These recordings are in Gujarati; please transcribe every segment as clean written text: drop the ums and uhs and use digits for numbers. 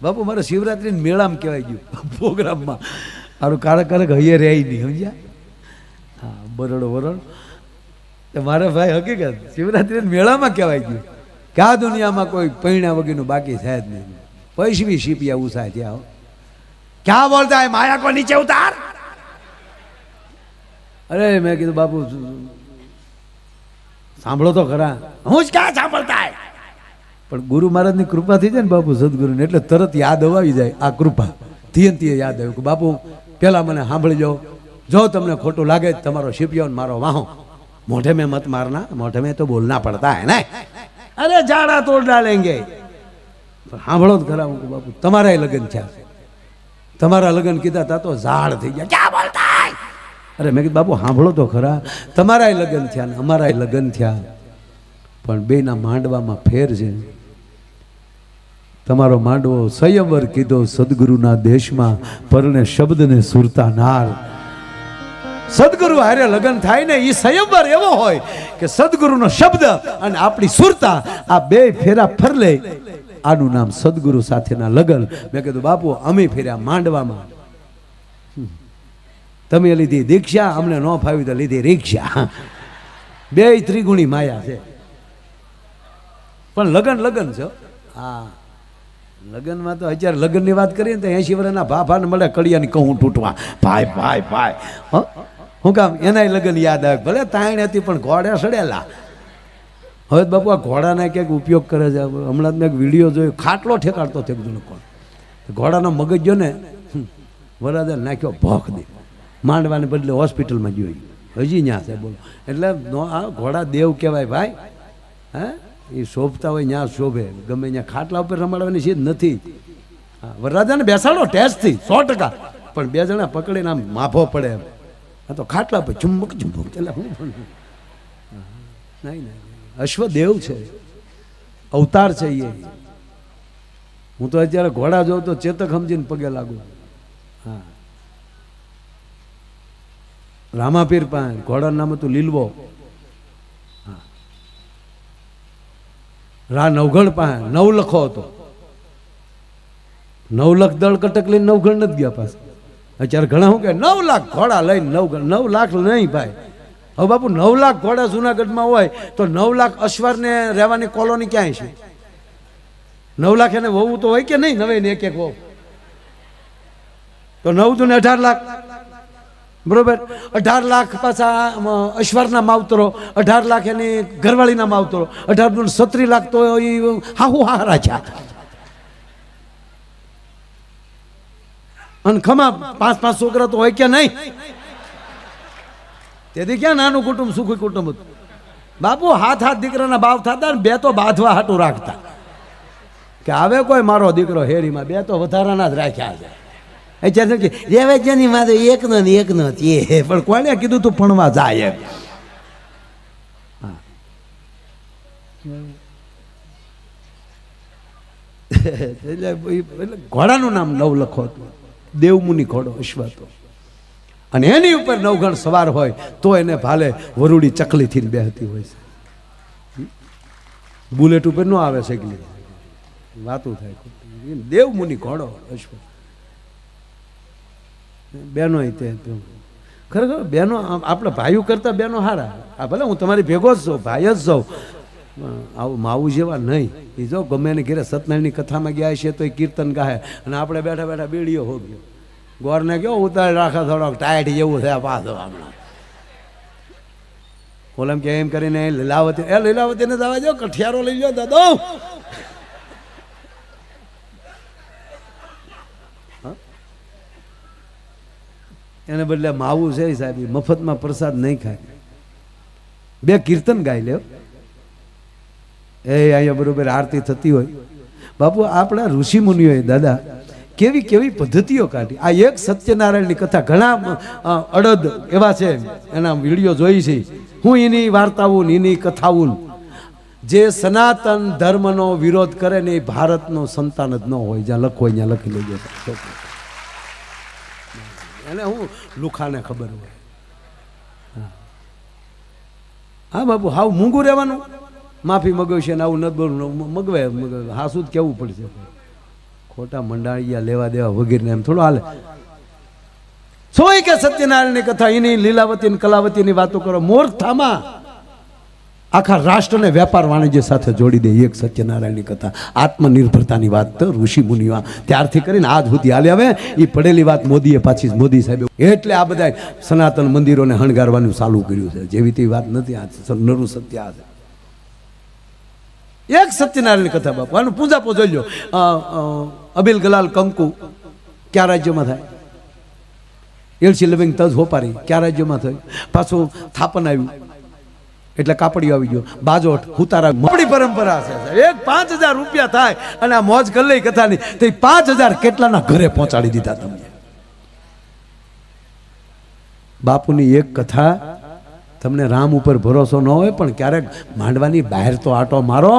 બાપુ મારે શિવરાત્રી મેળામાં કહેવાય ગયું પ્રોગ્રામમાં મારું કારક હૈયે રહે નહીં સમજ્યા. હા બરોડ મારે ભાઈ હકીકત શિવરાત્રી મેળામાં કહેવાય ગયું કે આ દુનિયામાં કોઈ પૈણા વગરનું બાકી થાય જ નહીં. પૈસવી શીપિયા ઉસાય ત્યાં ક્યાં બોલતા હે માયા કો નીચે ઉતાર. અરે મેં કીધું બાપુ સાંભળો તો ખરા. હું જ ક્યાં સાંભળતા હે. પણ ગુરુ મહારાજની કૃપા થઈ જાય ને બાપુ સદગુરુને એટલે તરત યાદ આવી જાય આ કૃપા. તીએ યાદ આવ્યું કે બાપુ પેલા મને સાંભળી જાઓ, જો તમને ખોટું લાગે તમારો શિપિયો મારો વાહો, મોઢે में मत मारना, मोઢे में तो बोलना पड़ता है ना. अरे जाड़ा तोड़ डालेंगे. સાંભળો જ ખરા. બાપુ તમારા લગ્ન થયા, તમારા લગ્ન કીધા તા તો ઝાડ થઈ ગયા. ક્યાં બોલતા હે. અરે મેં કીધું બાપુ સાંભળો તો ખરા, તમારા લગ્ન થયા ને અમારા લગ્ન થયા, પણ બેના માંડવામાં ફેર છે. તમારો માંડવો સંયમવર કીધો સદગુરુના દેશમાં, પરણે શબ્દને સુરતા નાર. સદગુરુ હારે લગ્ન થાય ને એ સંયમવર એવો હોય કે સદગુરુનો શબ્દ અને આપણી સુરતા આ બે ફેરા ફરલે, આનું નામ સદગુરુ સાથેના લગ્ન. મેં કીધું બાપુ અમે ફેર્યા માંડવામાં, તમે લીધી દીક્ષા, અમને ન ફાવી તો લીધી રીક્ષા. બે ત્રિગુણી માયા છે, પણ લગ્ન છે. હા લગ્નમાં તો અત્યારે લગ્નની વાત કરીએ ને તો 80 વર્ષના ભાભાને મળે કડિયાની કહું તૂટવા. ભાઈ હું કામ એના લગ્ન યાદ આવે. ભલે તાણ હતી પણ ઘોડે સડેલા. હવે બાપુ આ ઘોડાને ક્યાંક ઉપયોગ કરે છે. હમણાં મેં એક વિડીયો જોયો, ખાટલો ઠેકાડતો થયો બધું લોકો. ઘોડાનો મગજ જો ને વરાદર નાખ્યો ભોખ દે, માંડવાને બદલે હોસ્પિટલમાં જોઈ. હજી ત્યાં છે બોલો. એટલે આ ઘોડા દેવ કહેવાય ભાઈ. હે એ શોભતા હોય ત્યાં શોભે, ગમે ત્યાં ખાટલા ઉપર રમાડવાની છે જ નથી. હા વરરાજાને બેસાડો ટેસ્ટથી 100%, પણ બે જણા પકડીને આમ માફો પડે. આ તો ખાટલા પર ચુંબક એટલે હું નહીં અશ્વદેવ છે, અવતાર છે એ. હું તો અત્યારે ઘોડા જોઉં તો ચેતક સમજીને પગે લાગુ. હા રામાપીર પાસે ઘોડાનું નામ હતું લીલવો. રા નવઘણ પાસે નવલખો હતો. 9 લાખ દળ કટક લઈને નવઘણ નથી ગયા પાસે. અત્યારે ઘણા શું કે 9 લાખ ઘોડા લઈને નવઘણ. 9 લાખ નહીં ભાઈ. હવે બાપુ 9 લાખ ઘોડા જુનાગઢમાં હોય તો 9 લાખ અશ્વરને રહેવાની કોલોની ક્યાંય છે? 9 લાખ એને વહુ તો હોય કે નહીં? 9 ને 1 વહુ તો 9 તો 18 લાખ બરોબર. 18 લાખ પાછા અશ્વરના માવતરો, 18 લાખ એની ઘરવાળીના માવતરો, 18 લાખ તો એ હાહુ હારા છે. અને ખમા 5 છોકરા તો હોય કે નહીં? તેથી ક્યાં નાનું કુટુંબ સુખી કુટુંબ હતું બાપુ. હાથ દીકરાના ભાવ થતા ને 2 તો બાંધવા હાટું રાખતા કે આવે કોઈ મારો દીકરો હેરીમાં, 2 તો વધારાના જ રાખ્યા છે. રેવાજની મારે એકનો ને એકનો પણ કોને કીધું તું ભણવા જાય? એટલે ઘોડાનું નામ નવલખો હતું, દેવમુનિ ઘોડો અશ્વ હતો. અને એની ઉપર નવઘણ સવાર હોય તો એને ભાલે વરુડી ચકલીથી બેહતી હોય છે. બુલેટ ઉપર ન આવે છે કે વાતું થાય. દેવમુનિ ઘોડો અશ્વ. બહેનો તે ખરેખર બહેનો આપણે ભાઈઓ કરતા બહેનો હારા. આ ભલે હું તમારી ભેગો જ છું, ભાઈ જ છું, આવું માવું જેવા નહીં. એ જો ગમે એને ઘેરે સત્યનારાયણની કથામાં ગયા છે તો એ કીર્તન ગાય અને આપણે બેઠા બેઠા બેડીઓ હો ગયો. ગોરને કયો ઉતાર રાખે થોડોક ટાઈટ જેવું છે પાછો હમણાં. ઓલમ કે એમ કરીને લીલાવતીને જવા જો, કઠિયારો લઈ લો દાદો. એને બદલે માવું છે સાહેબ, મફતમાં પ્રસાદ નહીં ખાય. 2 કીર્તન ગાઈ લે. એ અહીંયા બરોબર આરતી થતી હોય. બાપુ આપણા ઋષિ મુનિઓએ દાદા કેવી કેવી પદ્ધતિઓ કાઢી. આ એક સત્યનારાયણની કથા, ઘણા અડદ એવા છે એના વિડીયો જોઈ છે હું. એની વાર્તાઓ એની કથાઓ જે સનાતન ધર્મનો વિરોધ કરે ને એ ભારતનો સંતાન જ ન હોય. જ્યાં લખો હોય ત્યાં લખી લેજો. એને હું લુખાને ખબર હોય. હા બાપુ હાવ મૂંગું રહેવાનું, માફી મગવશે ને આવું નથી બોલવું. મગવે હા શું જ કહેવું પડશે. ખોટા મંડાળિયા લેવા દેવા વગેરે એમ થોડું હાલે. સોય કે સત્યનારાયણની કથા એની લીલાવતી કલાવતીની વાતો કરો. મોરથામાં આખા રાષ્ટ્રને વેપાર વાણિજ્ય સાથે જોડી દે એક સત્યનારાયણની કથા. આત્મનિર્ભરતાની વાત તો ઋષિ મુનિઓ ત્યારથી કરીને આજ સુધી હાલે. હવે એ પડેલી વાત મોદીએ પાછી મોદી સાહેબ એટલે આ બધા સનાતન મંદિરોને હણગારવાનું ચાલુ કર્યું છે. જેવી તેવી વાત નથી. આ નરું સત્ય આ છે. એક સત્યનારાયણની કથા બાપુ આનું પૂજા જોઈ લો. અબિલ ગલાલ કંકુ કયા રાજ્યમાં થાય? એલસી લવિંગ તજ હોપારી કયા રાજ્યમાં થયું? પાછું થાપન આવ્યું એટલે કાપડીઓ આવી ગયો. બાજોટ હુતારા આપણી પરંપરા છે. એક 5000 રૂપિયા થાય અને આ મોજ કરી લઈ કથાની તો 5000 કેટલાના ઘરે પહોંચાડી દીધા તમને. બાપુની એક કથા તમને રામ ઉપર ભરોસો ન હોય પણ ક્યારેક માંડવાની બહાર તો આટો મારો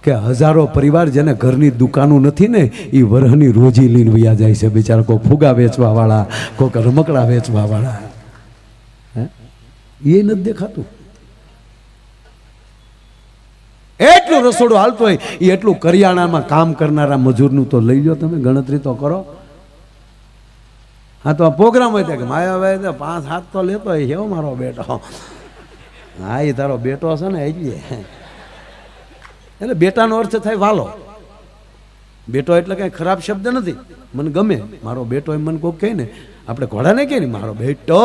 કે હજારો પરિવાર જેને ઘરની દુકાનો નથી ને એ વરહની રોજી લઈને વયા જાય છે બિચારા. કોઈ ફુગા વેચવા વાળા, કોઈ રમકડા વેચવા વાળા, એ નથી દેખાતું. એટલું રસોડું હાલતું હોય એ એટલું કરિયાણામાં કામ કરનારા મજૂરનું તો લઈ લો તમે, ગણતરી તો કરો. હા તો આ પ્રોગ્રામ હોય કે માયાભાઈ તો 5-7 તો લેતો હોય. એવો મારો બેટો. હા એ તારો બેટો છે ને એટલે બેટાનો અર્થ થાય વાલો. બેટો એટલે કઈ ખરાબ શબ્દ નથી, મને ગમે મારો બેટો. એમ મને કોઈક કહે ને, આપણે ઘોડાને કહે ને મારો બેટો,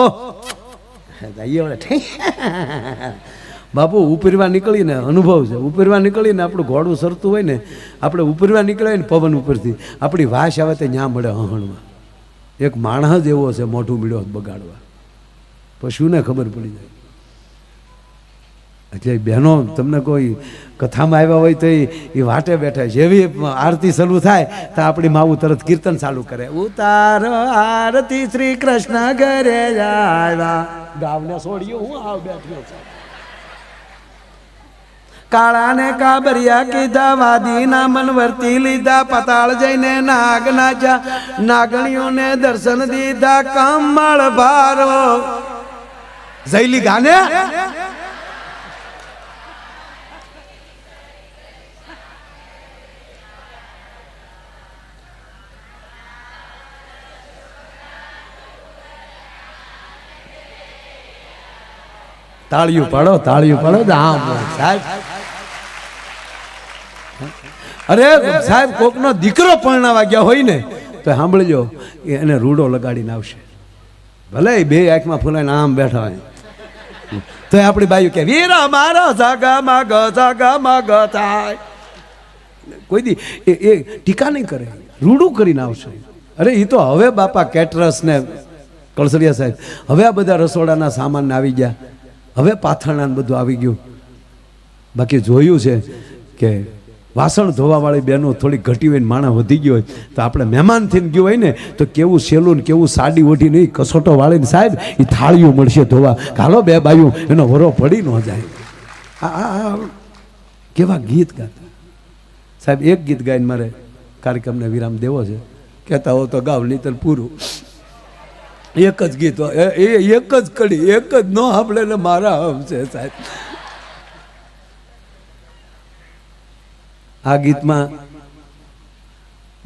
બાપુ ઉપરવા નીકળીને અનુભવ છે. ઉપરવા નીકળીને આપણું ઘોડું સરતું હોય ને, આપણે ઉપરવા નીકળે ને પવન ઉપરથી આપણી વાસ આવે તે ન્યા મળે હહણમાં. એક માણસ જ એવો છે મોઢું મીડો બગાડવા, પશુને ખબર પડી જાય. એટલે બહેનો તમને કોઈ કથામાં આવ્યા હોય તો એ વાટે બેઠા. જેવી આરતી શરૂ થાય તો આપણી માવું તરત કીર્તન ચાલુ કરે. ઉતાર આરતી શ્રી કૃષ્ણ ઘરે આવ્યા. ગાવને છોડ્યું હું આવ બેઠ્યો છું. કાળાને કાબરિયા કીધા, વાદીના મનવર્તી લીધા, પતાળ જઈને નાગ નાચા, નાગણીઓને દર્શન દીધા. કમળ ભારો જયલી ગાને તાળીઓ પાડો, તાળીઓ પાડો. સાહેબ, અરે સાહેબ કોકનો દીકરો પરણાવા ગયા હોય ને તો સાંભળજો, એને રૂડો લગાડીને આવશે. ભલે બે આંખમાં ફૂલાઈને આમ બેઠા હોય તો આપણી બાયું કે વીરા મારા જાગામાં ગ જાગામાં ગ થાય. કોઈ દી એ ટીકા નહીં કરે, રૂડું કરીને આવશે. અરે એ તો હવે બાપા કેટરસ ને કળસરિયા સાહેબ હવે આ બધા રસોડાના સામાન આવી ગયા, હવે પાથરણા બધું આવી ગયું. બાકી જોયું છે કે વાસણ ધોવાવાળી બહેનો થોડી ઘટી હોય ને માણસ વધી ગયો હોય તો આપણે મહેમાન થઈને ગયું હોય ને તો કેવું સેલું ને કેવું સાડી ઓઢી નહીં કસોટો વાળીને સાહેબ એ થાળીઓ મળશે ધોવા. હાલો બે બાયું એનો વરો પડી ન જાય. આ કેવા ગીત ગાતા સાહેબ. એક ગીત ગાઈને મારે કાર્યક્રમને વિરામ દેવો છે. કહેતા હો તો ગાવ નહીં તો પૂરું. એક જ ગીત, એક જ કડી, એક જ ન સાંભળે ને મારા હમ છે સાહેબ. આ ગીતમાં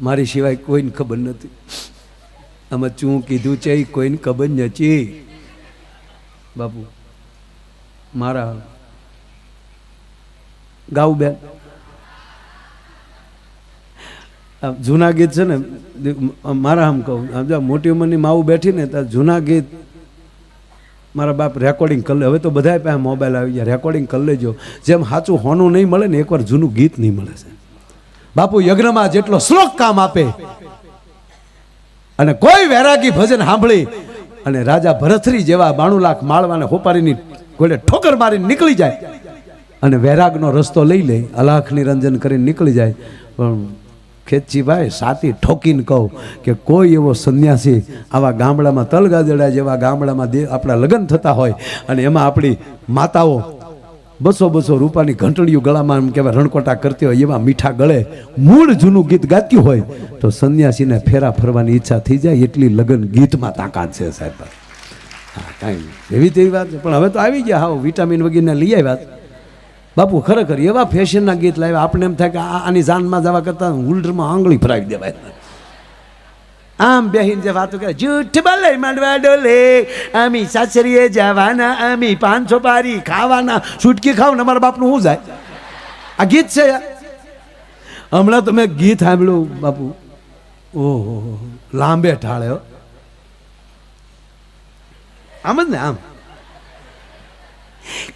મારી સિવાય કોઈને ખબર નથી. આમાં શું કીધું છે કોઈને ખબર નથી બાપુ. મારા ગાઉ બેન જૂના ગીત છે ને મારા આમ કહું, મોટી ઉંમરની માવું બેઠી ને ત્યાં જૂના ગીત મારા બાપ રેકોર્ડિંગ કરી લે. હવે તો બધા પાસે મોબાઈલ આવી ગયા, રેકોર્ડિંગ કરી લેજો. જેમ સાચું હોનું નહીં મળે ને એકવાર જૂનું ગીત નહીં મળે છે બાપુ. યજ્ઞમાં જેટલો શ્લોક કામ આપે અને કોઈ વૈરાગી ભજન સાંભળી અને રાજા ભરથરી જેવા 92 લાખ માળવાને હોપારીની ઘોડે ઠોકર મારીને નીકળી જાય અને વૈરાગનો રસ્તો લઈ લે, અલાખ નિરંજન કરીને નીકળી જાય. પણ ખેતજીભાઈ સાતી ઠોકીને કહું કે કોઈ એવો સંન્યાસી આવા ગામડામાં તલગાદડા જેવા ગામડામાં આપણા લગ્ન થતા હોય અને એમાં આપણી માતાઓ 200 રૂપિયાની ઘંટડીઓ ગળામાં એમ કહેવાય રણકોટા કરતી હોય એવા મીઠા ગળે મૂળ જૂનું ગીત ગાતું હોય તો સંન્યાસીને ફેરા ફરવાની ઈચ્છા થઈ જાય. એટલી લગ્ન ગીતમાં તાકાત છે સાહેબ. હા કાંઈ એવી તેવી વાત છે. પણ હવે તો આવી ગયા હાવ વિટામિન વગેરે લઈ આવ્યા. બાપુ ખરેખર એવા ફેશનના ગીત લાવ્યા આપણે એમ થાય કે આની જાનમાં જવા કરતાં હુલ્ડરમાં આંગળી ફરાવી દેવાય. આમ બેહીને જે વાતો કરે, જૂઠ બોલે માંડવા ડોલે, અમી સાસરીએ જવાના, અમી 500 પારી ખાવાના, છૂટકી ખાવ ને અમારા બાપનું શું જાય? આ ગીત છે યાર. હમણાં તમે ગીત સાંભળ્યું બાપુ, ઓહો લાંબે ઠાળે આમ જ ને આમ.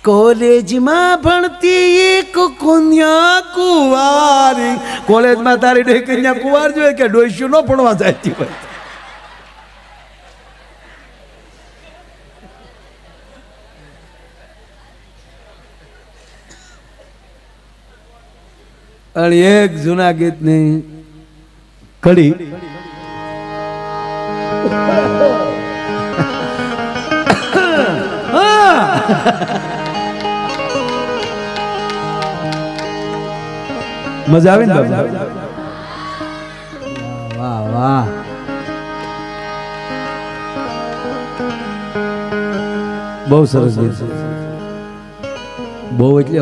કોલેજમાં ભણતી એક કન્યા કુંવારી, કોલેજમાં તારી ડોઈ કન્યા કુંવાર જોઈએ કે ડોઈશું ન ભણવા જતી હોય? અને એક જૂના ગીતની કડી મજા આવી ને? વાહ વાહ. બહુ સરસ ગીત છે. બહુ એટલે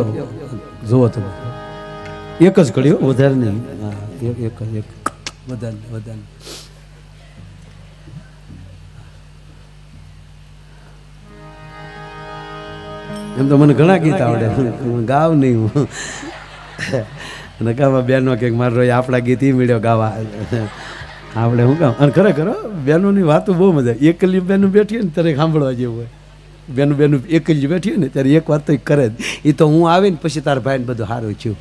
જોવો તમે એક જ કડ્યો, વધારે નહીં. એક વધારે. એમ તો મને ઘણા ગીત આવડે, ગાવ નહીં હું. અને ગાવા બેનો કંઈક મારો આપણા ગીત ઈ મળ્યો ગાવા આપણે શું કામ. અને ખરેખર બહેનોની વાતો બહુ મજા. એકલી બેનું બેઠી હોય ને ત્યારે સાંભળવા જેવું હોય. બેનું એકલી બેઠી હોય ને ત્યારે એક વાત તો કરે જ. એ તો હું આવીને પછી તારા ભાઈને બધું સારું થયું.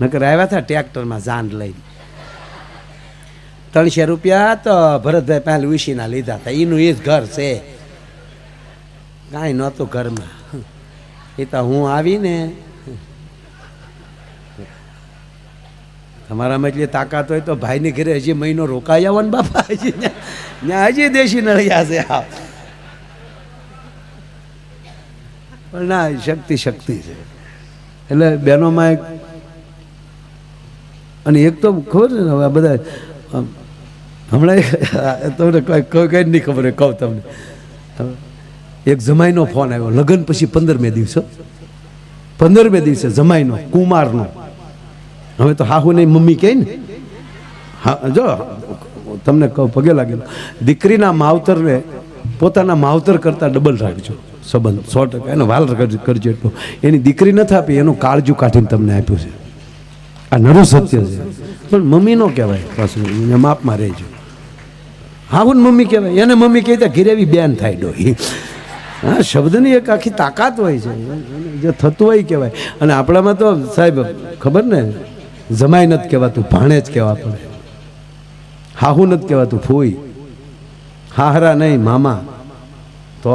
નકર આવ્યા હતા ટ્રેક્ટરમાં જાન લઈને, 300 રૂપિયા તો ભરતભાઈ પહેલા ઉશીના લીધા હતા. એનું એ જ ઘર છે, કાંઈ નહોતું ઘરમાં. એ તો હું આવીને તમારામાં એટલી તાકાત હોય તો ભાઈની ઘરે હજી મહિનો રોકાઈ આવો ને બાપા. હજી ત્યાં હજી દેશી નળિયા છે. પણ ના, શક્તિ છે. એટલે બહેનોમાં એક, અને એક તો ખબર છે ને હવે બધા હમણાં તમને કઈ નહીં ખબર હોય, કહું તમને. એક જમાઈનો ફોન આવ્યો લગ્ન પછી 15મે દિવસે, 15મે દિવસે જમાઈનો કુમારનો. હવે તો હાહુ નહીં મમ્મી કહે ને. હા જો તમને કહું, પગે લાગેલો, દીકરીના માવતરને પોતાના માવતર કરતાં ડબલ રાખજો સંબંધ, 100%. એનો વાલ કરજો એટલો. એની દીકરી નથી આપી, એનું કાળજું કાઢીને તમને આપ્યું છે. આ નરું સત્ય છે. પણ મમ્મી નો કહેવાય, પાછું માપમાં રહેજો. હા હું મમ્મી કહેવાય, એને મમ્મી કહેતા ઘેરેવી બેન થાય ડોહી. હા, શબ્દની એક આખી તાકાત હોય છે, જે થતું હોય કહેવાય. અને આપણામાં તો સાહેબ ખબર ને, જમાઈ નથી કહેવાતું, ભાણે જ કહેવા પડે. હાહુ નથી કહેવાતું, ફૂઈ. હાહરા નહીં, મામા. તો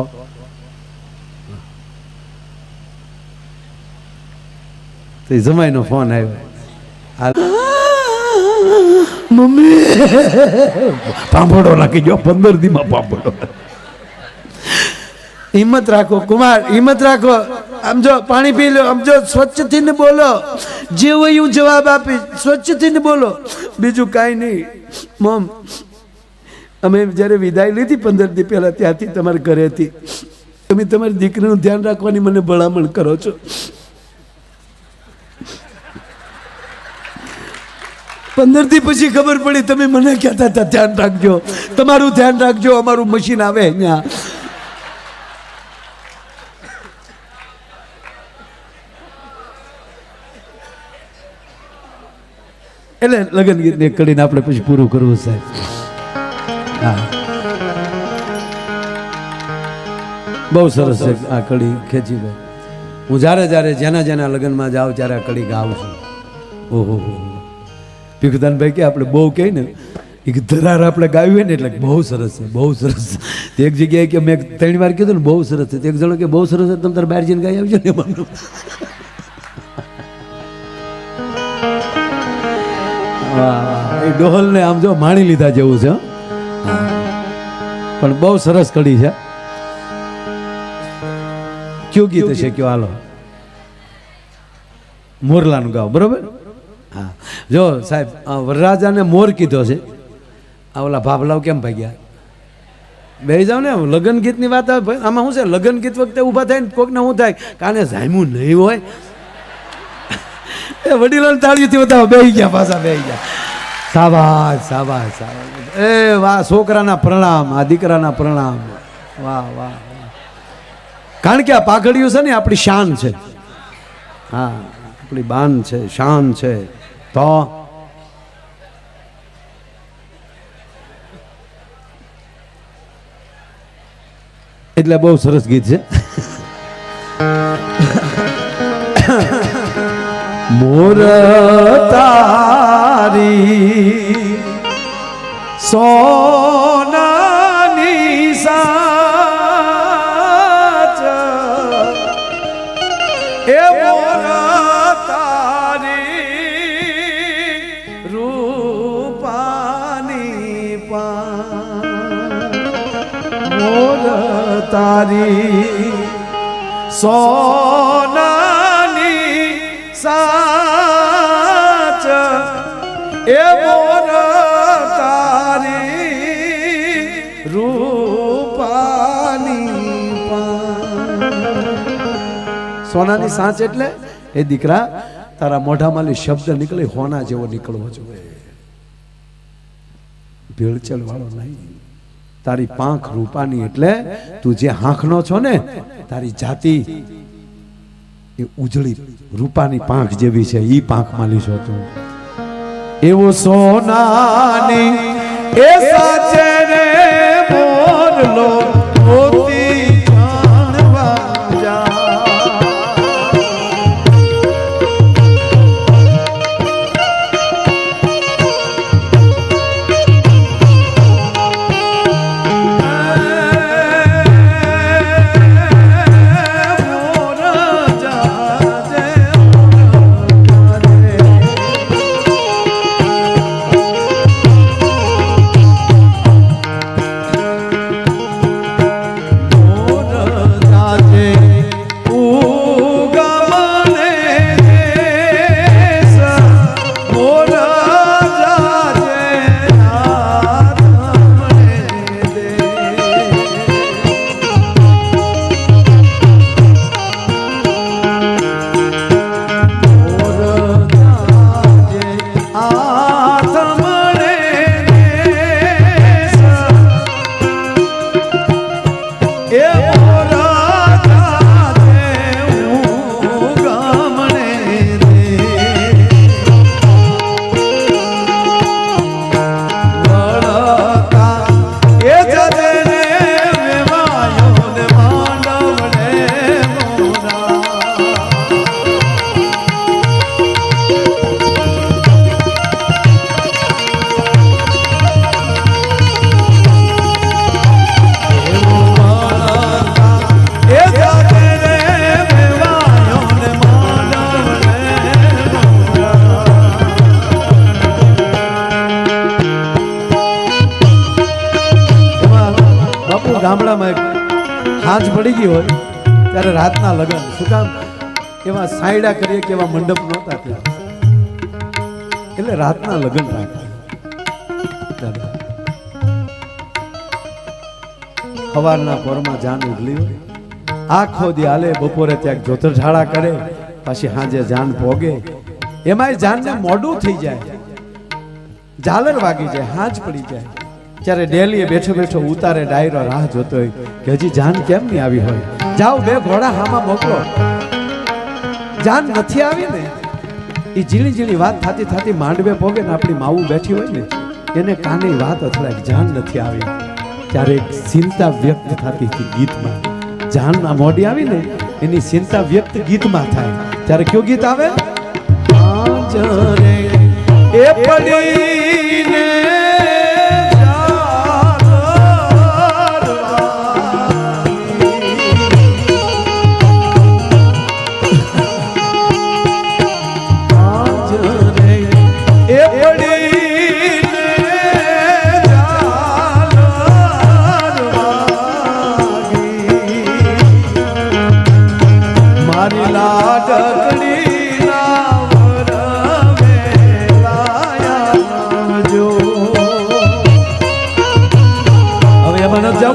જમાઈનો ફોન આવ્યો, મમ્મી પાંભોડો નાખી ગયો, 15 દીમાં પાંભોડો. હિંમત રાખો કુમાર, હિંમત રાખો. આમ જો પાણી પી લો, આમ જો સ્વચ્છથી ને બોલો, જે હોય હું જવાબ આપીશ, સ્વચ્છથી ને બોલો, બીજું કાંઈ નહીં. મોમ, અમે જ્યારે વિદાય લીધી 15 દી પહેલા, ત્યાંથી તમારા ઘરેથી તમે તમારી દીકરીનું ધ્યાન રાખવાની મને ભલામણ કરો છો. પંદર દી પછી ખબર પડી તમે મને કહેતા હતા ધ્યાન રાખજો, તમારું ધ્યાન રાખજો, અમારું મશીન આવે અહીંયા. એટલે લગ્ન ગીતને કરીને આપણે પછી પૂરું કરવું સાહેબ. હા, બહુ સરસ છે આ કડી ખેંચીભાઈ. હું જ્યારે જેના લગ્નમાં જાઉં ત્યારે આ કડી ગાઉં છું. ઓહો, ભીખદાનભાઈ કે આપણે બહુ કહે ને એક ધરાર આપણે ગાવી હોય ને એટલે બહુ સરસ છે, બહુ સરસ. એક જગ્યાએ કે મેં 3 વાર કીધું ને બહુ સરસ છે, એક જણો કે બહુ સરસ છે, તમે તારે બહાર જઈને ગાઈ આવજો ને. એ ડોહલને આમ જો માણી લીધા જેવું છે. પણ બહુ સરસ કડી છે. કયું ગીત છે કયો? હાલો મોરલાનું ગાવ, બરોબર? હા, જો સાહેબ વરરાજાને મોર કીધો છે. આ ઓલા ભાભલાવ કેમ ભાગ્યા? બે જાવ ને લગ્ન ગીતની વાત આવે આમાં શું છે લગ્ન ગીત વખતે ઊભા થાય ને કોકને શું થાય કાને જામ્યું નહીં હોય એ વડીલોને તાળીઓથી બતાવો બેહી ગયા પાછા બેહી ગયા શાબાશ શાબાશ શાબાશ એ વાહ છોકરાના પ્રણામ આ દીકરાના પ્રણામ વાહ વાહ કારણ કે આ પાઘડિયું છે ને આપણી શાન છે હા આપણી બાન છે શાન છે તો એટલે બહુ સરસ ગીત છે મોર તારી સોનાની સાચ એ મોર તારી રૂપાની મોર તારી સોનાની સાચ એ મોર તારી રૂપાની સોનાની સાચ એટલે એ દીકરા તારા મોઢામાંથી શબ્દ નીકળે હોના જેવો નીકળવો જોઈએ ભેળચેળ વાળો નહીં તારી પાંખ રૂપાની એટલે તું જે હાંખનો છો ને તારી જાતિ એ ઉજળી રૂપાની પાંખ જેવી છે ઈ પાંખ માલી છો તું એવો સોનાની એ સાચે રે મોરલો મોતી જાણવા જા ગામડામાં હાંજ પડી ગઈ હોય ત્યારે રાતના લગ્ન શું કામ એવા સાયડા કરીએ કે એવા મંડપ નહોતા ત્યારે એટલે રાતના લગ્ન રાખ્યા સવારના પોરમાં જાન ઉગલી હોય આખો દી હાલે બપોરે ત્યાં જોતરઝાળા કરે પછી સાંજે જાન પોગે એમાંય જાનને મોડું થઈ જાય ઝાલર વાગી જાય હાંજ પડી જાય ત્યારે ડેલીએ બેઠો બેઠો ઉતારે ડાયરો રાહ જોતો હોય કે હજી જાન કેમ નહીં આવી હોય જાઓ બે ઘોડા હામાં મોકલો જાન નથી આવી ને એ ઝીણી ઝીણી વાત થાતી થાતી માંડવે પોગે ને આપણી માવું બેઠી હોય ને એને કાને વાત અથડાય જાન નથી આવી ત્યારે એક ચિંતા વ્યક્ત થતી હતી ગીતમાં જાન ના મોડી આવી ને એની ચિંતા વ્યક્ત ગીતમાં થાય ત્યારે કયો ગીત આવે એ પડીને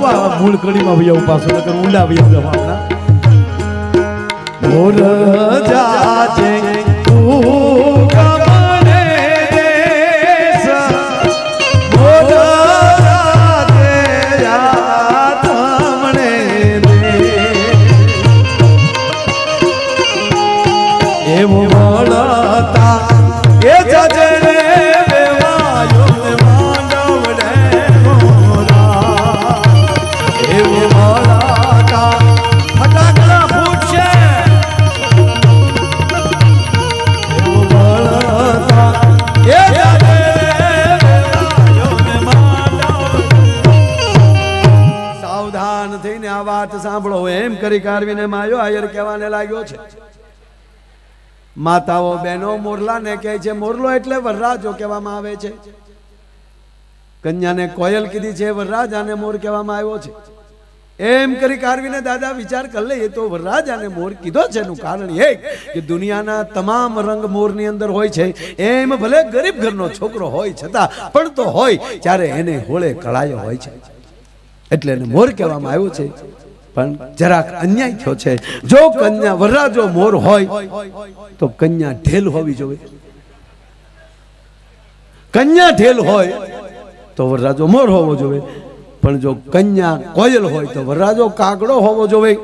જાવ મૂળ કડીમાં વૈયા પાછો નકર ઊંડા વૈયા જાવ આપણા મોર જાજે તું ગમને દેશ મોર જાજે આથમણે દે એવો મળતા એ જાજે રે વેવાયો ને માંડવડે મોરા એવો મળતા ફટાકડા ફૂટશે એવો મળતા એ જાજે વેવાયો ને માંડવડે સાવધાન થઈને આ વાત સાંભળો એમ કરી કારવીને માયો આયર કહેવાને લાગ્યો છે માતાઓ બહેનો મોરલાને કહે છે મોરલો એટલે વરરાજો કહેવામાં આવે છે કન્યાને કોયલ કીધી છે વરરાજાને મોર કહેવામાં આવ્યો છે એમ કરી કારવીને દાદા વિચાર કરી લે એ તો વરરાજાને મોર કીધો છે એનું કારણ એ કે દુનિયાના તમામ રંગ મોરની અંદર હોય છે એમ ભલે ગરીબ ઘરનો છોકરો હોય છતાં પણ તો હોય ત્યારે એને હોળે કળાયો હોય છે એટલે એને મોર કહેવામાં આવ્યો છે પણ જરાક અન્યાય થયો છે જો કન્યા વરરાજો મોર હોય તો કન્યા ઢેલ હોવી જોઈએ કન્યા ઢેલ હોય તો વરરાજો મોર હોવો જોઈએ પણ જો કન્યા કોયલ હોય તો વરરાજો કાગડો હોવો જોઈએ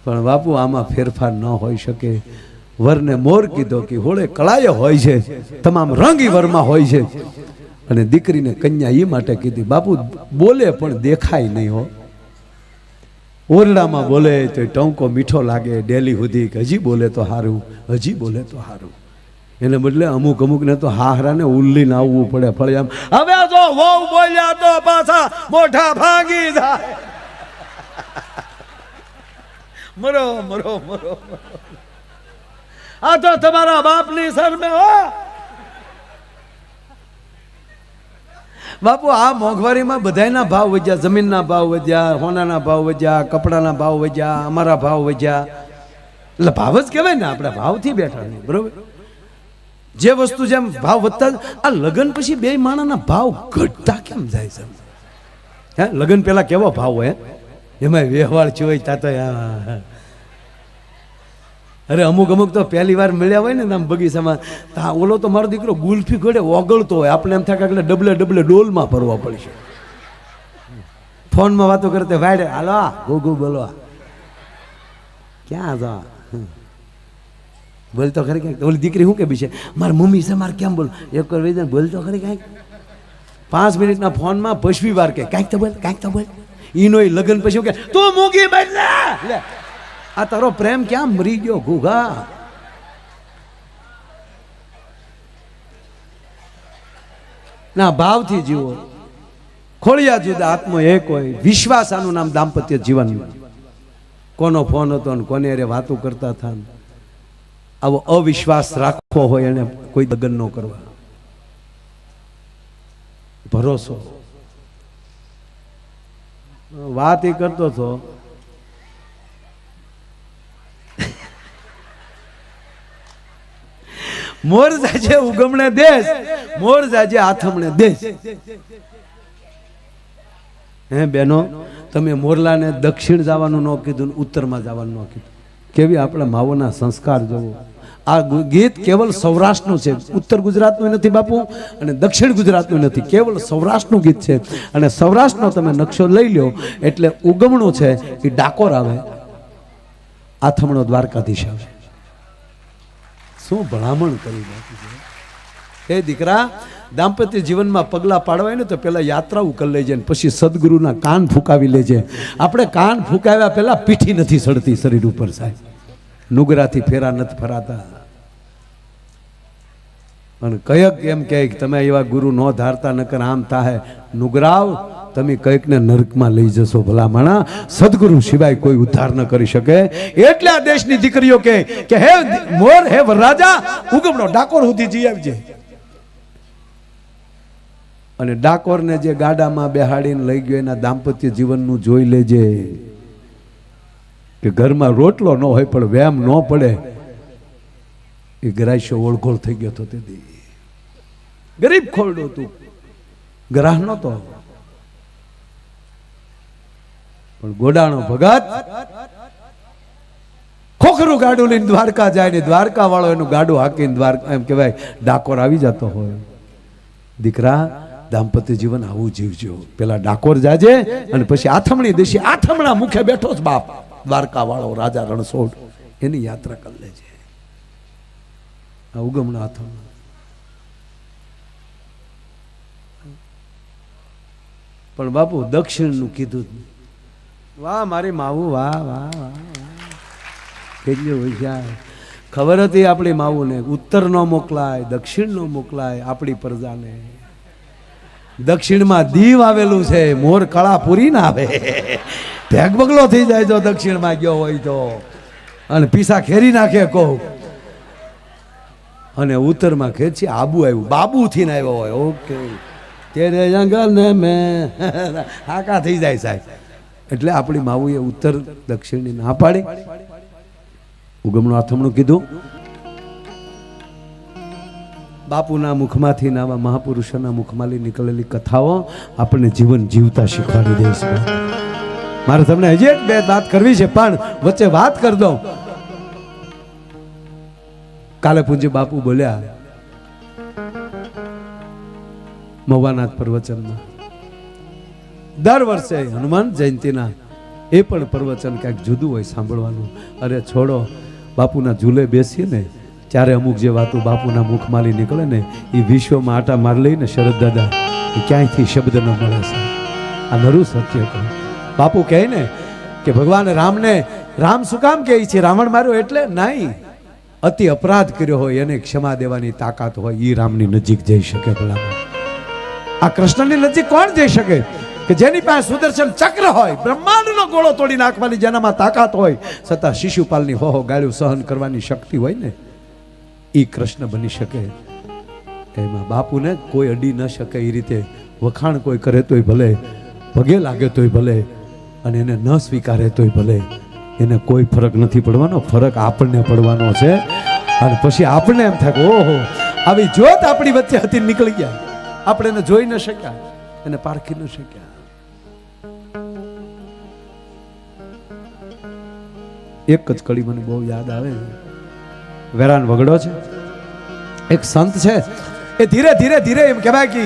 પણ બાપુ આમાં ફેરફાર ન હોઈ શકે વરને મોર કીધો કે હોળે કળાય હોય છે તમામ રંગી વરમાં હોય છે અને દીકરીને કન્યા એ માટે કીધી બાપુ બોલે પણ દેખાય નહીં હો ઓરડામાં બોલે તો ટંકો મીઠો લાગે ડેલી સુધી હજી બોલે તો સારું હજી બોલે તો સારું એને બદલે અમુક ને તો હાહરાને ઉલ્લીને આવવું પડે ફળે આમ હવે જો વહુ બોલ્યા તો પાછા મોઢા ભાંગી જાય મરો મરો મરો આ તો તમારા બાપની શરમે હો બાપુ આ મોંઘવારીમાં બધાયના ભાવ વધ્યા જમીનના ભાવ વધ્યા સોનાના ભાવ વધ્યા કપડાના ભાવ વધ્યા અમારા ભાવ વધ્યા એટલે ભાવ જ કહેવાય ને આપણે ભાવથી બેઠા નહીં બરોબર જે વસ્તુ જેમ ભાવ વધતા આ લગ્ન પછી બે માણાના ભાવ ઘટતા કેમ જાય છે હે લગ્ન પહેલા કેવો ભાવ હોય એમાં વ્યવહાર છે હોય તા તો અરે અમુક તો પહેલી વાર મળ્યા હોય ને આમ બગીચામાં તા ઓલો તો મારો દીકરો ગુલ્ફી ઘડે ઓગળતો હોય આપણે એમ થાય કે ડબલે ડોલમાં ભરવા પડશે ફોનમાં વાતો કરતે વાડે હાલો ગોગુ બોલો ક્યાં જા બોલતો ખરી ક્યાંક ઓલી દીકરી શું કે બી છે મારી મમ્મી છે મારે કેમ બોલ એક વાર વેદન બોલતો ખરી કાંઈક 5 મિનિટના ફોનમાં 20 વાર કે કાંઈક તો બોલ ઈનો લગ્ન પછી કે તું મૂકી બદલે લે આ તારો પ્રેમ ક્યાં મરી ગયો ઘુઘા ના ભાવથી જીવો ખોળિયા જુદા આત્મો એક હોય વિશ્વાસ આનું નામ દાંપત્ય જીવન કોનો ફોન હતો ને કોને અરે વાતો કરતા હતા આવો અવિશ્વાસ રાખવો હોય એને કોઈ લગ્ન ન કરવા ભરોસો વાત એ કરતો હતો મોર જાજે ઉગમણે દેશ મોર જાજે આથમણે દેશ હે બેનો તમે મોરલાને દક્ષિણ જવાનું ન કીધું ઉત્તરમાં જવાનું ન કીધું કેવી આપણા માવોના સંસ્કાર જોવો આ ગીત કેવલ સૌરાષ્ટ્રનું છે ઉત્તર ગુજરાતનું નથી બાપુ અને દક્ષિણ ગુજરાતનું નથી કેવલ સૌરાષ્ટ્રનું ગીત છે અને સૌરાષ્ટ્રનો તમે નકશો લઈ લો એટલે ઉગમણું છે એ ડાકોર આવે આથમણો દ્વારકાધીશ આવે શું ભલામણ કરી બાકી છે એ દીકરા દાંપત્ય જીવનમાં પગલા પાડવાય ને તો પેલા યાત્રાઓ કરી લેજે ને પછી સદગુરુના કાન ફૂંકાવી લેજે આપણે કાન ફૂંકાવ્યા પેલા પીઠી નથી સડતી શરીર ઉપર સાહેબ નુગરાથી ફેરા નથી ફરાતા અને કયક એમ કહે તમે એવા ગુરુ ન ધારતા નકર આમ થાહે નુગરાવ તમે કઈક ને નરકમાં લઈ જશો ભલામણા સદગુરુ સિવાય કોઈ ઉદ્ધાર ન કરી શકે એટલે આ દેશની દીકરીઓ કે હે મોર હે વરરાજા ઉગમણો ડાકોર સુધી જઈ આવજે અને ડાકોરને જે ગાડામાં બેહાડીને લઈ ગયો એના દાંપત્ય જીવનનું જોઈ લેજે કે ઘરમાં રોટલો ન હોય પણ વ્યામ ન પડે એ ગ્રાહ્ય ઓળઘોળ થઈ ગયો હતો તે ગરીબ ખોરડો તું ગ્રાહ નતો પણ ગોડાણો ભગત ખોખરું ગાડું લઈને દ્વારકા જાય ને દ્વારકા વાળો એનું ગાડું હાકીને દ્વારકા એમ કહેવાય ડાકોર આવી જતો હોય. દીકરા દાંપત્ય જીવન આવું જીવજો. પેલા ડાકોર જાજે અને પછી આથમણી દેશી આથમણા મુખે બેઠો જ બાપ દ્વારકા વાળો રાજા રણછોડ એની યાત્રા કરી લેજે. આ ઉગમણા આથમણા પણ બાપુ દક્ષિણ નું કીધું જ નહીં. વાહ મારી માવું વાહ વાહ વાહ કેટલી હોશિયાર. ખબર હતી આપણી માવુને ઉત્તર નો મોકલાય દક્ષિણ નો મોકલાય આપણી પ્રજાને. દક્ષિણમાં દીવ આવેલું છે મોર કળા પૂરી ના આવે ઢેક બગલો થઈ જાય જો દક્ષિણમાં ગયો હોય તો અને પીસા ખેરી નાખે કહો. અને ઉત્તરમાં ખેર છે આબુ આવ્યું બાબુ થી ને આવ્યો હોય. ઓકે તેરે જંગલ ને મેં હાકા થઈ જાય સાહેબ. એટલે આપણી માવુએ ઉત્તર દક્ષિણની ના પાડી. ઉગમનું આથમણું કીધું. બાપુના મુખમાંથી આવા મહાપુરુષોના મુખમાંથી નીકળેલી કથાઓ આપણને જીવન જીવતા શીખવાડી દે છે. મારે તમને હજી એક બે વાત કરવી છે પણ વચ્ચે વાત કરી દઉં. કાલે પૂજ્ય બાપુ બોલ્યા મવાનાથ પ્રવચનમાં. દર વર્ષે હનુમાન જયંતિના એ પણ પ્રવચન ક્યાંક જુદું હોય સાંભળવાનું. અરે છોડો બાપુના ઝૂલે બેસીએ ને ત્યારે અમુક જે વાતો બાપુના મુખમાંથી નીકળે ને એ વિશ્વમાં આટા માર લઈને શરદ દાદા એ ક્યાંયથી શબ્દ ન મળે છે. આ નરું સત્ય કહું. બાપુ કહે ને કે ભગવાન રામને રામ શું કામ કહે છે રાવણ માર્યો એટલે નહીં. અતિ અપરાધ કર્યો હોય એને ક્ષમા દેવાની તાકાત હોય એ રામની નજીક જઈ શકે. ભલામાં આ કૃષ્ણની નજીક કોણ જઈ શકે કે જેની પાસે સુદર્શન ચક્ર હોય બ્રહ્માંડનો ગોળો તોડી નાખવાની જેનામાં તાકાત હોય છતાં શિશુપાલની હો ગાળ્યું સહન કરવાની શક્તિ હોય ને એ કૃષ્ણ બની શકે. એમાં બાપુને કોઈ અડી ન શકે એ રીતે વખાણ કોઈ કરે તોય ભલે પગે લાગે તોય ભલે અને એને ન સ્વીકારે તોય ભલે એને કોઈ ફરક નથી પડવાનો. ફરક આપણને પડવાનો છે. અને પછી આપણને એમ થાય ઓહો આવી જોત આપણી વચ્ચે હતી નીકળી ગયા. આપણે એને જોઈ ન શક્યા એને પારખી ન શક્યા. એક જ કડી મને બહુ યાદ આવે. વેરાન વગડો છે એક સંત છે એ ધીરે ધીરે ધીરે એમ કહેવાય કે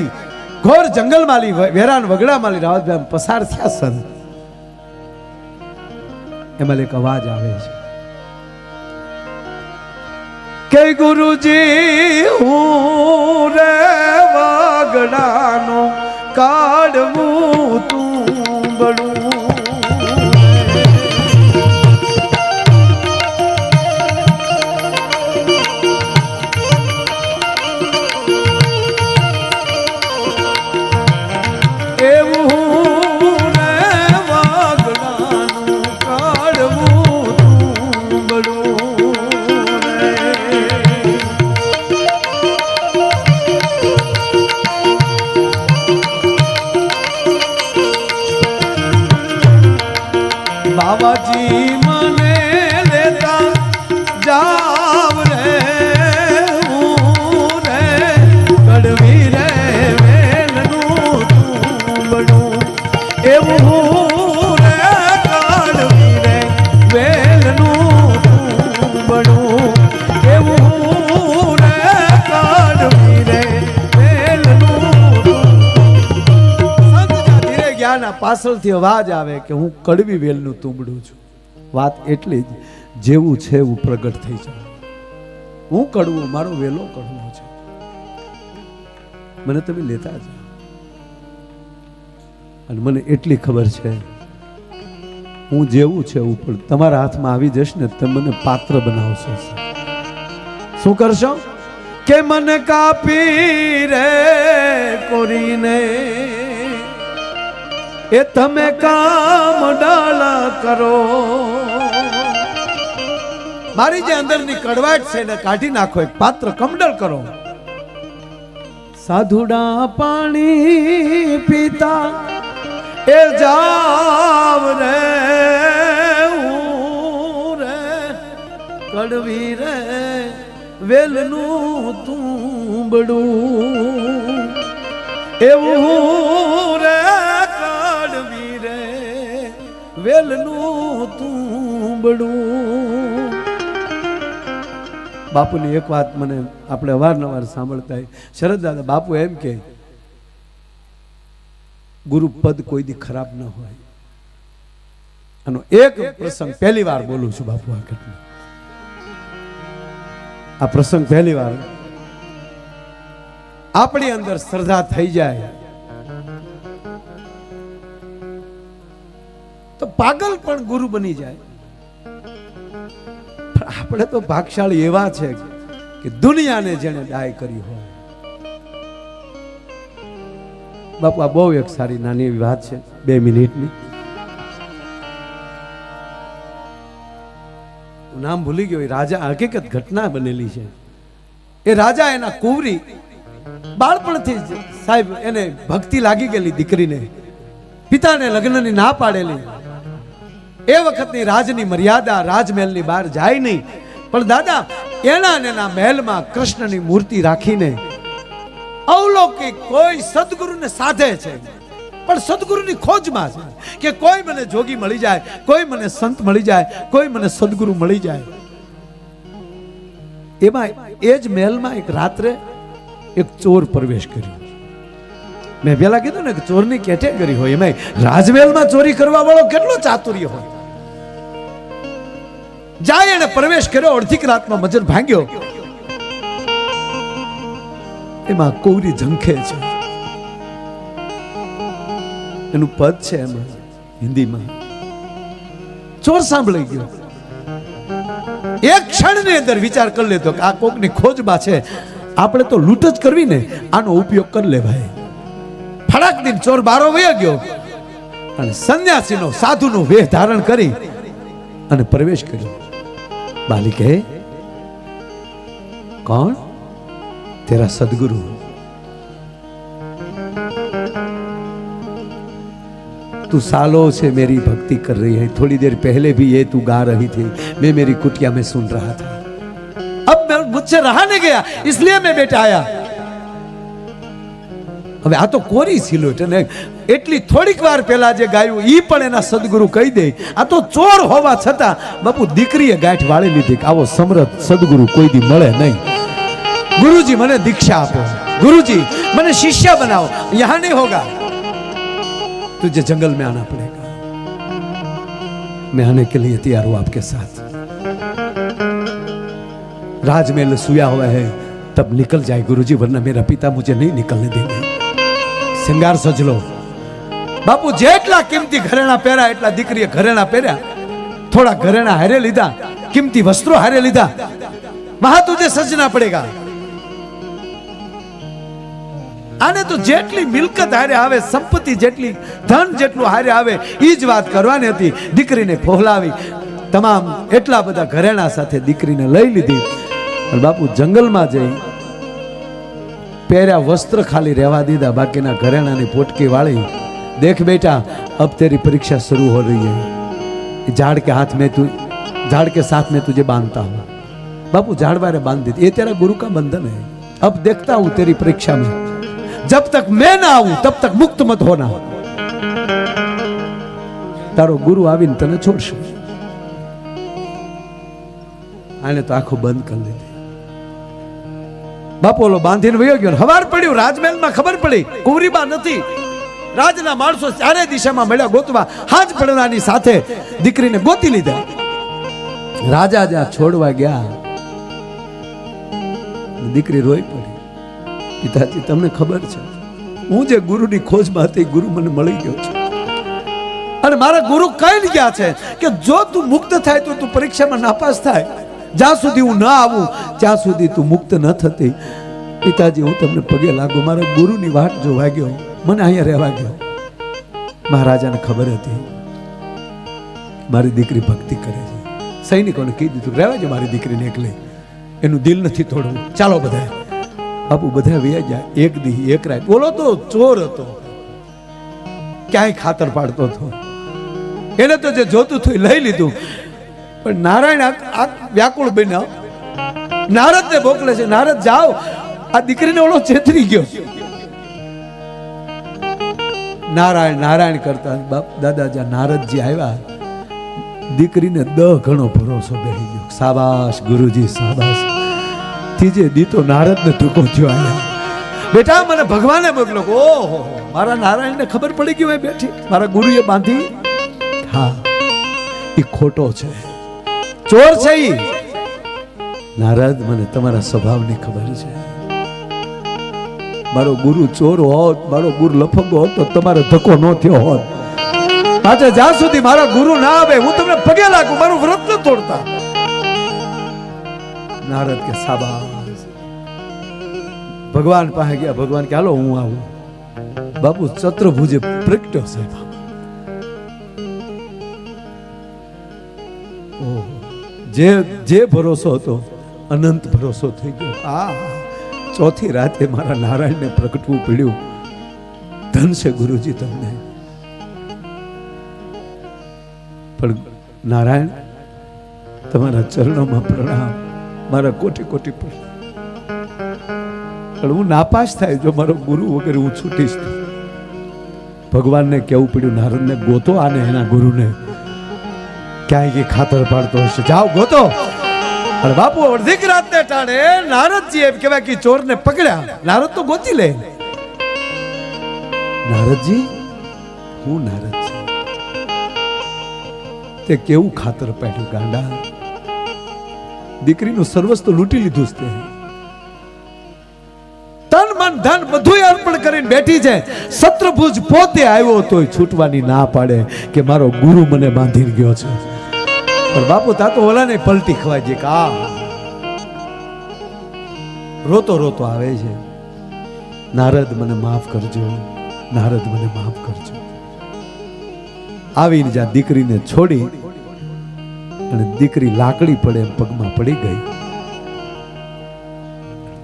ઘોર જંગલમાં વેરાન વગડામાં રાવતભાઈ પસાર થયા સંત. એમાં એક અવાજ આવે છે કે ગુરુજી હું રે વગડાનો કાઢવું તું બડું. બાબાજી મને લેતા જાવ રે હું રે કડવી રે વેલનું તુંબડું એવું રે કડવી રે વેલનું તુંબડું એવું રે કડવી રે વેલનું. ધીરે જ્ઞાન પાછળથી અવાજ આવે કે હું કડવી વેલનું તુંબડું છું. વાત એટલી જ જેવું છે એવું પ્રગટ થઈ જાય. હું કડવું મારો વેલો કડવો છે મને તમે લેતા જાઓ. અને મને એટલી ખબર છે હું જેવું છે એવું પણ તમારા હાથમાં આવી જશ ને તમે મને પાત્ર બનાવશો. શું કરશો કે મને કાપી રે કોરીને એ તમે કામ ડાલા કરો. મારી જે અંદરની કડવાટ છે એને કાઢી નાખો. એક પાત્ર કમડલ કરો. સાધુડા પાણી પીતા એ જાવ રે રે કડવી રે વેલનું તુંબડું એવું રે વેલનું તુંબડું. બાપુની એક વાત મને આપણે અવારનવાર સાંભળતા શરદ દાદા બાપુ એમ કે ગુરુ પદ કોઈ દી ખરાબ ન હોય. આનો એક પ્રસંગ પહેલી વાર બોલું છું બાપુ. આ ઘટના આ પ્રસંગ પહેલી વાર આપણી અંદર શ્રદ્ધા થઈ જાય તો પાગલ પણ ગુરુ બની જાય. આપણે તો ભાગશાળી એવા છે કે દુનિયાને જેને ડાય કરી હોય. બાપુ આ બહુ એક સારી નાની એવી વાત છે 2 મિનિટની. નામ ભૂલી ગયો. રાજા હકીકત ઘટના બનેલી છે. એ રાજા એના કુંવરી બાળપણથી સાહેબ એને ભક્તિ લાગી ગયેલી દીકરીને, પિતાને લગ્નની ના પાડેલી. એ વખતની રાજની મર્યાદા રાજમહેલની બહાર જાય નહીં, પણ દાદા એના મહેલમાં કૃષ્ણની મૂર્તિ રાખીને અવલૌકિક કોઈ સદગુરુને સાધે છે, પણ સદગુરુની ખોજમાં છે કે કોઈ મને જોગી મળી જાય, કોઈ મને સંત મળી જાય, કોઈ મને સદગુરુ મળી જાય. એમાં એ જ મહેલમાં એક રાત્રે એક ચોર પ્રવેશ કર્યો. મેં પેલા કીધું ને કે ચોરની કેટેગરી હોય, એમાં રાજમહેલમાં ચોરી કરવા વાળો કેટલો ચાતુર્ય હોય. જાય એને પ્રવેશ કર્યો, અડધી રાતમાં મજર ભાંગ્યો. એમાં કૌરી ઝંખે છે. એનું પદ છે એમાં હિન્દીમાં. ચોર સાંભળી ગયો. એક ક્ષણની અંદર વિચાર કરી લેતો કે આ કોકની ખોજમાં છે, આપણે તો લૂંટ જ કરવી ને, આનો ઉપયોગ કરી લેવાય. ફડાક દિન ચોર બારો વયો ગયો અને સંન્યાસીનો સાધુનો વેશ ધારણ કરી અને પ્રવેશ કર્યો. બાલી કહે, कौन? तेरा सदगुरु. तू सालों से मेरी भक्ति कर रही है, थोड़ी देर पहले भी ये तू गा रही थी, मैं मेरी कुटिया में सुन रहा था. अब मैं मुझसे रहा नहीं गया, इसलिए मैं बेटा आया. હવે આ તો કોરી સિલોટ અને એટલી થોડીક વાર પહેલા જે ગાયું ઈ પણ એના સદગુરુ કહી દે. આ તો ચોર હોવા છતાં બાપુ દીકરીએ ગાંઠ વાળી લીધી કે આવો સમર્થ સદગુરુ કોઈ દી મળે નહીં. गुरुजी મને दीक्षा આપો, गुरुजी મને शिष्य बनाओ, यहाँ नहीं होगा, तुझे जंगल में आना पड़ेगा. मैं आने के लिए तैयार हूं आपके साथ. राजमहल सोया हुआ है, तब निकल जाए गुरुजी, वरना मेरा पिता मुझे नहीं निकलने देंगे. श्रृंगार सजलो. बापू जेटला किमती घरेणा પહેર્યા એટલા દીકરીએ ઘરેણા પહેર્યા, થોડા ઘરેણા હારે લીધા, કિંમતી વસ્ત્રો હારે લીધા. वहां तुझे सजना पड़ेगा. આને તો જેટલી મિલકત હારે આવે, સંપત્તિ જેટલી, ધન જેટલું હારે આવે ઈ જ વાત કરવાની હતી. દીકરીને ફોહલાવી તમામ એટલા બધા ઘરેણા સાથે દીકરીને લઈ લીધી અને બાપુ જંગલમાં જઈ પહેર્યા વસ્ત્ર ખાલી રહેવા દીધા, બાકીના ઘરેણાની પોટકી વાળી. देख बेटा, अब तेरी परीक्षा शुरू हो रही है. झाड़ के हाथ में तू, झाड़ के साथ में तुझे बांधता हूं. बापू झाड़ वाले बांध देते, ये तेरा गुरु का बंधन है. अब देखता हूं तेरी परीक्षा में, जब तक मैं ना आऊं तब तक मुक्त मत होना. तारो गुरु आवीने तने छोड़शे. आने तो आंखों बंद कर ली. बापोलो बांधीने वयो गयो. हवार पड्યું, રાજમહેલમાં ખબર પડી કુંવરીબા નથી. રાજના માણસો ચારે દિશામાં મળ્યા ગોતવા. હાજ પડવાની સાથે દીકરીને ગોતી લીધા. રાજા જ્યાં છોડવા ગયા, દીકરી રોઈ પડી. પિતાજી તમને ખબર છે, હું જે ગુરુની ખોજમાં હતી, ગુરુ મને મળી ગયો છે અને મારા ગુરુ કહી ગયા છે કે જો તું મુક્ત થાય તો તું પરીક્ષામાં નાપાસ થાય. જ્યાં સુધી હું ન આવું ત્યાં સુધી તું મુક્ત ન થતી. પિતાજી હું તમને પગે લાગુ, મારા ગુરુની વાટ જોવા ગયો, મને અહીંયા રહેવા ગયો. મહારાજાને ખબર હતી મારી દીકરી ભક્તિ કરે છે. સૈનિકોને કહી દીધું રહેવા જો મારી દીકરીને એકલી, એનું દિલ નથી તોડવું, ચાલો બધા. બાપુ બધા વયા ગયા. એક દી એક રાત. બોલો તો ચોર હતો, ક્યાંય ખાતર પાડતો હતો. એને તો જે જોતું હતું લઈ લીધું. પણ નારાયણ આ વ્યાકુળ બન્યા. નારદને મોકલે છે, નારદ જાઓ, આ દીકરીને ઓળો છેતરી ગયો. નારાયણ નારાયણ કરતા બાપ દાદા જ્યાં નારદજી આવ્યા દીકરીને 10 ગણો ભરોસો બેહી ગયો. શાબાશ ગુરુજી શાબાશ. ત્રીજે દી તો નારદને ટૂંકો થયો આયા. બેટા મને ભગવાને મોકલો. ઓહો મારા નારાયણને ખબર પડી ગઈ મેં બેઠી મારા ગુરુએ બાંધી. હા એ ખોટો છે, ચોર છે ઈ. નારદ મને તમારા સ્વભાવની ખબર છે. મારો ગુરુ ચોર હોત, મારો ગુરુ લફંગો હોત તો તમારે ધક્કો ન થયો હોત. આજે જ્યાં સુધી મારા ગુરુ ના આવે હું તમને પગે લાગુ, મારું વ્રત ન તોડતા. નારદ કે શાબાશ. ભગવાન પાસે ગયા. ભગવાન કે હાલો હું આવું. બાપુ ચતુર્ભુજે પ્રગટ્યો છે. જે ભરોસો હતો અનંત ભરોસો થઈ ગયો. ચોથી રાતે મારા નારાયણને પ્રગટવું પડ્યું. ધન છે ગુરુજી તમને. પણ નારાયણ તમારા ચરણોમાં પ્રણામ, મારા કોટી કોટી પ્રણામ. પણ હું નાપાસ થાય જો મારો ગુરુ વગેરે હું છૂટીશ. ભગવાનને કેવું પડ્યું નારદને ગોતો આને એના ગુરુને. ક્યાંય ખાતર પાડતો હશે, જાઓ ગોતો. અને બાપુ અડધી રાતને ટાણે નારદજી એમ કહેવાય કે ચોરને પકડ્યા. નારદ તો ગોતી લે. નારદજી હું નારદ છું. તે કેવું ખાતર પાડ્યું ગાંડા. દીકરીનું સર્વસ્વ લૂંટી લીધું છે. તન મન ધન બધું અર્પણ કરીને બેઠી છે. શત્રુભુજ પોતે આવ્યો તોય છૂટવાની ના પાડે કે મારો ગુરુ મને બાંધી ગયો છે. પણ બાપુ તા તો ઓલાને પલટી ખવાય છે કે આ રોતો રોતો આવે છે. નારદ મને માફ કરજો, નારદ મને માફ કરજો. આવીને જ્યાં દીકરીને છોડી અને દીકરી લાકડી પડે એમ પગમાં પડી ગઈ.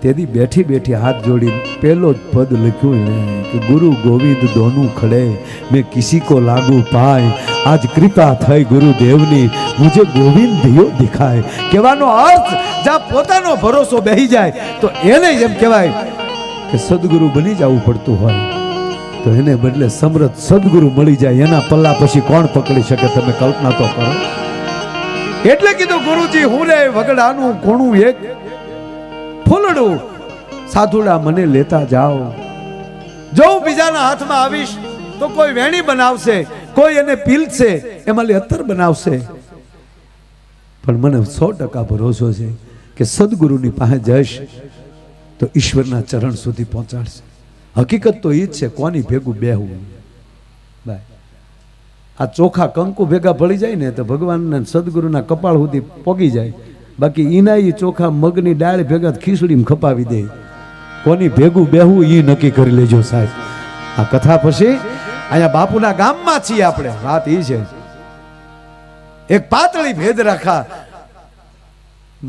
તેથી બેઠી બેઠી હાથ જોડી પહેલો જ પદ લખ્યું ને કે ગુરુ ગોવિંદ દોનું ખડે મેં કિસી કો લાગુ પાય, આજ કૃપા થઈ ગુરુદેવની મુझे ગોવિંદ દિયો દિખાય. કહેવાનો અર્થ જ્યાં પોતાનો ભરોસો બેહી જાય તો એને જેમ કહેવાય કે સદગુરુ બની જવું પડતું હોય તો એને બદલે સમર્થ સદગુરુ મળી જાય. એના પલ્લા પછી કોણ પકડી શકે? તમે કલ્પના તો કરો. એટલે કીધું ગુરુજી હું રે વગડાનું કોણું એક ફૂલડું સાધુડા મને લેતા જાઓ. જો હું બીજાના હાથમાં આવીશ તો કોઈ વેણી બનાવશે, કોઈ એને પીલશે, એમાં અત્તર બનાવશે. પણ મને 100% ભરોસો છે કે સદગુરુની પાસે જઈશ તો ઈશ્વરના ચરણ સુધી પહોંચાડશે. હકીકત તો એ જ છે. કોની ભેગું બેહવું ભાઈ? આ ચોખા કંકુ ભેગા ભળી જાય ને તો ભગવાનના સદગુરુના કપાળ સુધી પોગી જાય. બાકી ઈના ઈ ચોખા મગની ડાળ ભેગા ખીચડીમાં ખપાવી દે. કોની ભેગું બેહવું એ નક્કી કરી લેજો સાહેબ. આ કથા પછી અહીંયા બાપુના ગામમાં છીએ આપણે. વાત એ છે એક પાતળી ભેદ રાખા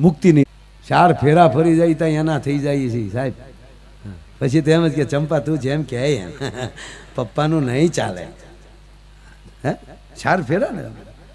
મુક્તિની 4 ફેરા ફરી જાય ત્યાં એના થઈ જાય છે સાહેબ. પછી તો એમ જ કે ચંપા તું જેમ કે એમ પપ્પાનું નહીં ચાલે. હે 4 ફેરા ને